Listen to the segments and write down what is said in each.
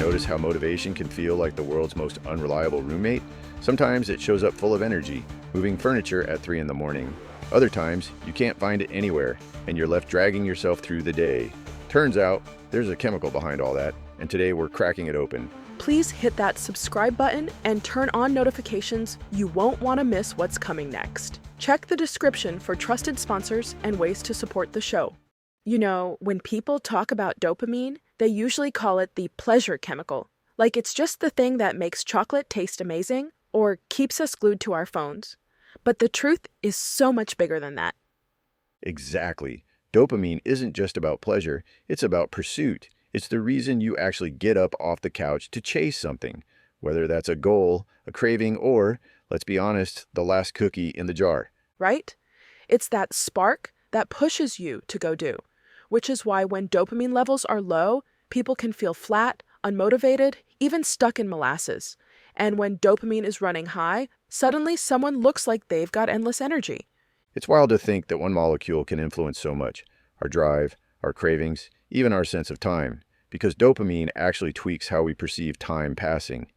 notice how motivation can feel like the world's most unreliable roommate? Sometimes it shows up full of energy, moving furniture at 3 in the morning. Other times, you can't find it anywhere, and you're left dragging yourself through the day. Turns out, there's a chemical behind all that, and today we're cracking it open. Please hit that subscribe button and turn on notifications. You won't want to miss what's coming next. Check the description for trusted sponsors and ways to support the show. You know, when people talk about dopamine, they usually call it the pleasure chemical. Like it's just the thing that makes chocolate taste amazing or keeps us glued to our phones. But the truth is so much bigger than that. Exactly. Dopamine isn't just about pleasure, it's about pursuit. It's the reason you actually get up off the couch to chase something, whether that's a goal, a craving, or, let's be honest, the last cookie in the jar. Right? It's that spark that pushes you to go do, which is why when dopamine levels are low, people can feel flat, unmotivated, even stuck in molasses. And when dopamine is running high, suddenly someone looks like they've got endless energy. It's wild to think that one molecule can influence so much: our drive, our cravings, even our sense of time, because dopamine actually tweaks how we perceive time passing.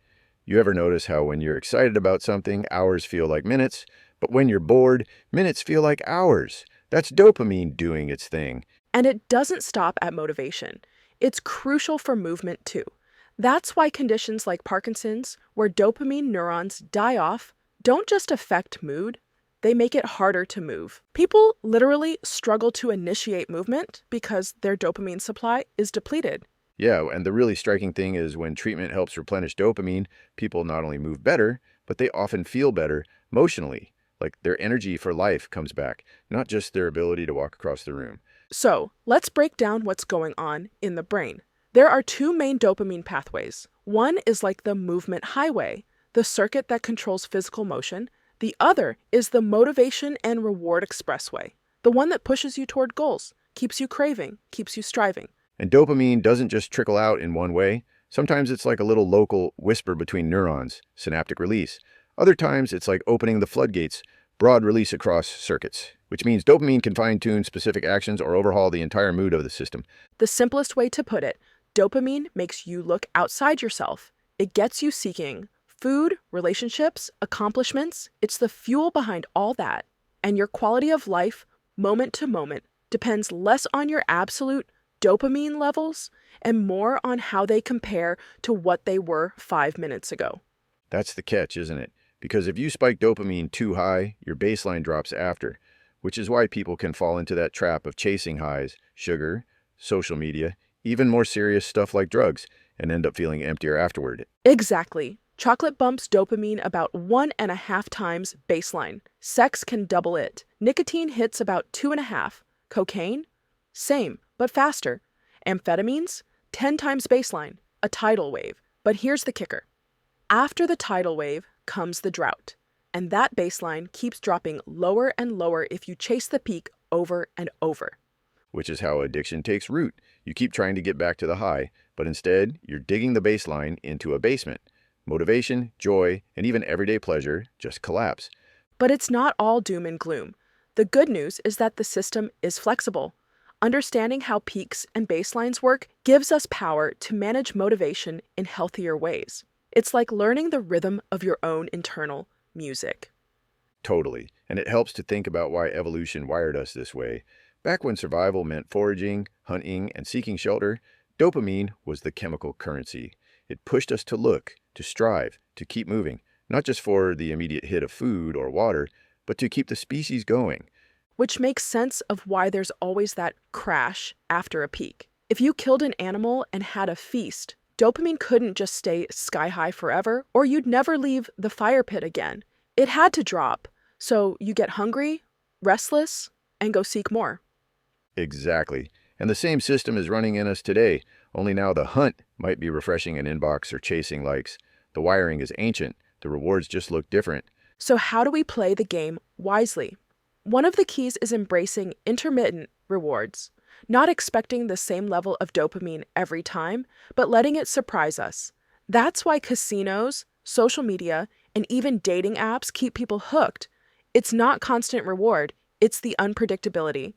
You ever notice how when you're excited about something, hours feel like minutes, but when you're bored, minutes feel like hours? That's dopamine doing its thing. And it doesn't stop at motivation. It's crucial for movement too. That's why conditions like Parkinson's, where dopamine neurons die off, don't just affect mood, they make it harder to move. People literally struggle to initiate movement because their dopamine supply is depleted. Yeah, and the really striking thing is when treatment helps replenish dopamine, people not only move better, but they often feel better emotionally. Like their energy for life comes back, not just their ability to walk across the room. So, let's break down what's going on in the brain. There are two main dopamine pathways. One is like the movement highway, the circuit that controls physical motion. The other is the motivation and reward expressway, the one that pushes you toward goals, keeps you craving, keeps you striving. And dopamine doesn't just trickle out in one way. Sometimes it's like a little local whisper between neurons, synaptic release. Other times it's like opening the floodgates, broad release across circuits, which means dopamine can fine-tune specific actions or overhaul the entire mood of the system. The simplest way to put it, dopamine makes you look outside yourself. It gets you seeking food, relationships, accomplishments. It's the fuel behind all that. And your quality of life, moment to moment, depends less on your absolute dopamine levels and more on how they compare to what they were 5 minutes ago. That's the catch, isn't it? Because if you spike dopamine too high, your baseline drops after, which is why people can fall into that trap of chasing highs, sugar, social media, even more serious stuff like drugs, and end up feeling emptier afterward. Exactly. Chocolate bumps dopamine about 1.5 times baseline. Sex can double it. Nicotine hits about 2.5. Cocaine? Same, but faster. Amphetamines? 10 times baseline. A tidal wave. But here's the kicker. After the tidal wave comes the drought. And that baseline keeps dropping lower and lower if you chase the peak over and over. Which is how addiction takes root. You keep trying to get back to the high, but instead, you're digging the baseline into a basement. Motivation, joy, and even everyday pleasure just collapse. But it's not all doom and gloom. The good news is that the system is flexible. Understanding how peaks and baselines work gives us power to manage motivation in healthier ways. It's like learning the rhythm of your own internal music. Totally. And it helps to think about why evolution wired us this way. Back when survival meant foraging, hunting, and seeking shelter, dopamine was the chemical currency. It pushed us to look, to strive, to keep moving, not just for the immediate hit of food or water, but to keep the species going. Which makes sense of why there's always that crash after a peak. If you killed an animal and had a feast, dopamine couldn't just stay sky high forever, or you'd never leave the fire pit again. It had to drop, so you get hungry, restless, and go seek more. Exactly. And the same system is running in us today, only now the hunt might be refreshing an inbox or chasing likes. The wiring is ancient. The rewards just look different. So how do we play the game wisely? One of the keys is embracing intermittent rewards, not expecting the same level of dopamine every time, but letting it surprise us. That's why casinos, social media, and even dating apps keep people hooked. It's not constant reward, it's the unpredictability.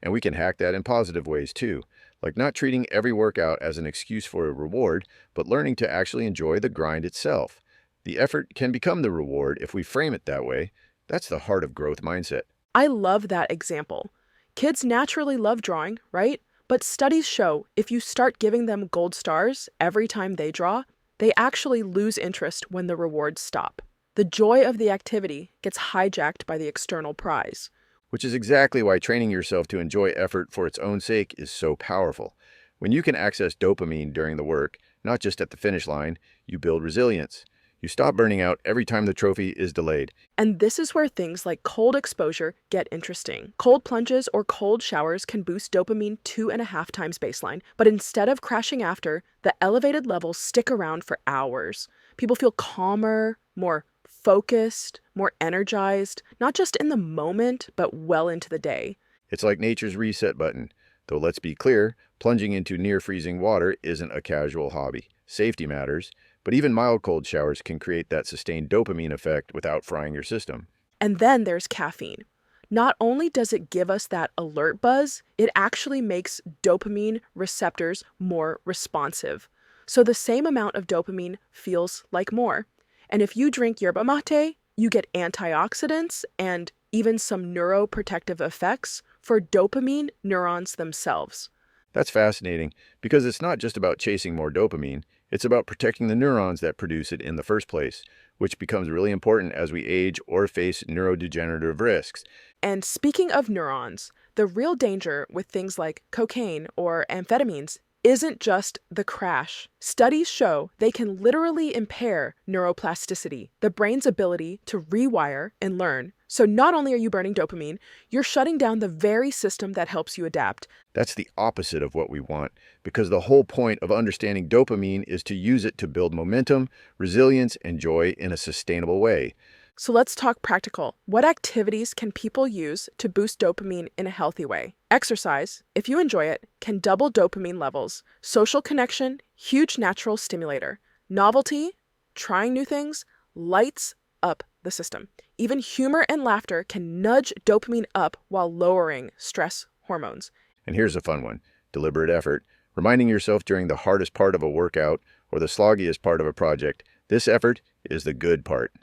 And we can hack that in positive ways too, like not treating every workout as an excuse for a reward, but learning to actually enjoy the grind itself. The effort can become the reward if we frame it that way. That's the heart of growth mindset. I love that example. Kids naturally love drawing, right? But studies show if you start giving them gold stars every time they draw, they actually lose interest when the rewards stop. The joy of the activity gets hijacked by the external prize. Which is exactly why training yourself to enjoy effort for its own sake is so powerful. When you can access dopamine during the work, not just at the finish line, you build resilience. You stop burning out every time the trophy is delayed. And this is where things like cold exposure get interesting. Cold plunges or cold showers can boost dopamine 2.5 times baseline, but instead of crashing after, the elevated levels stick around for hours. People feel calmer, more focused, more energized, not just in the moment, but well into the day. It's like nature's reset button. Though let's be clear, plunging into near-freezing water isn't a casual hobby. Safety matters, but even mild cold showers can create that sustained dopamine effect without frying your system. And then there's caffeine. Not only does it give us that alert buzz, it actually makes dopamine receptors more responsive. So the same amount of dopamine feels like more. And if you drink yerba mate, you get antioxidants and even some neuroprotective effects for dopamine neurons themselves. That's fascinating because it's not just about chasing more dopamine, it's about protecting the neurons that produce it in the first place, which becomes really important as we age or face neurodegenerative risks. And speaking of neurons, the real danger with things like cocaine or amphetamines isn't just the crash. Studies show they can literally impair neuroplasticity, the brain's ability to rewire and learn. So not only are you burning dopamine, you're shutting down the very system that helps you adapt. That's the opposite of what we want, because the whole point of understanding dopamine is to use it to build momentum, resilience, and joy in a sustainable way. So let's talk practical. What activities can people use to boost dopamine in a healthy way? Exercise, if you enjoy it, can double dopamine levels. Social connection, huge natural stimulator. Novelty, trying new things, lights up the system. Even humor and laughter can nudge dopamine up while lowering stress hormones. And here's a fun one: deliberate effort. Reminding yourself during the hardest part of a workout or the sloggiest part of a project, this effort is the good part.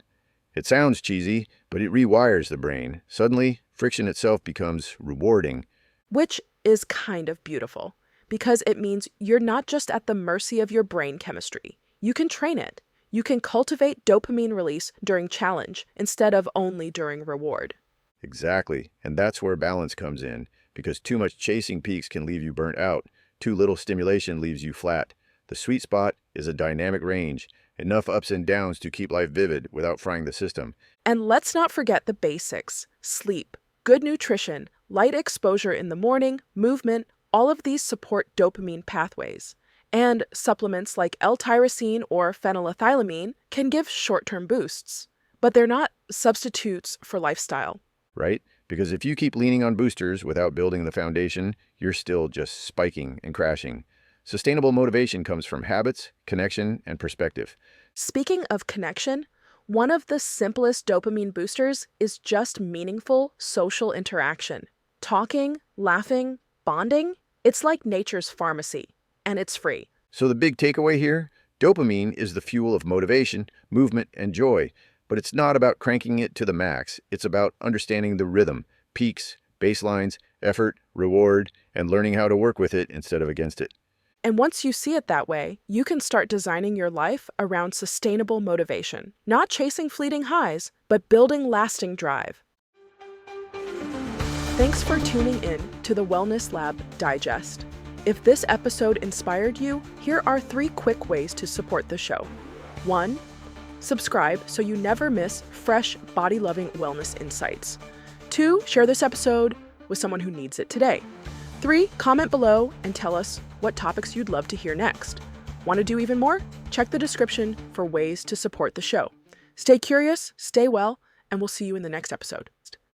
It sounds cheesy, but it rewires the brain. Suddenly, friction itself becomes rewarding. Which is kind of beautiful, because it means you're not just at the mercy of your brain chemistry. You can train it. You can cultivate dopamine release during challenge instead of only during reward. Exactly, and that's where balance comes in, because too much chasing peaks can leave you burnt out. Too little stimulation leaves you flat. The sweet spot is a dynamic range, enough ups and downs to keep life vivid without frying the system. And let's not forget the basics: sleep, good nutrition, light exposure in the morning, movement. All of these support dopamine pathways. And supplements like L-tyrosine or phenylethylamine can give short-term boosts, but they're not substitutes for lifestyle. Right? Because if you keep leaning on boosters without building the foundation, you're still just spiking and crashing. Sustainable motivation comes from habits, connection, and perspective. Speaking of connection, one of the simplest dopamine boosters is just meaningful social interaction. Talking, laughing, bonding, it's like nature's pharmacy, and it's free. So the big takeaway here: dopamine is the fuel of motivation, movement, and joy. But it's not about cranking it to the max. It's about understanding the rhythm, peaks, baselines, effort, reward, and learning how to work with it instead of against it. And once you see it that way, you can start designing your life around sustainable motivation, not chasing fleeting highs, but building lasting drive. Thanks for tuning in to the Wellness Lab Digest. If this episode inspired you, here are 3 quick ways to support the show. 1. Subscribe so you never miss fresh, body-loving wellness insights. 2. Share this episode with someone who needs it today. 3. Comment below and tell us what topics you'd love to hear next. Want to do even more? Check the description for ways to support the show. Stay curious, stay well, and we'll see you in the next episode.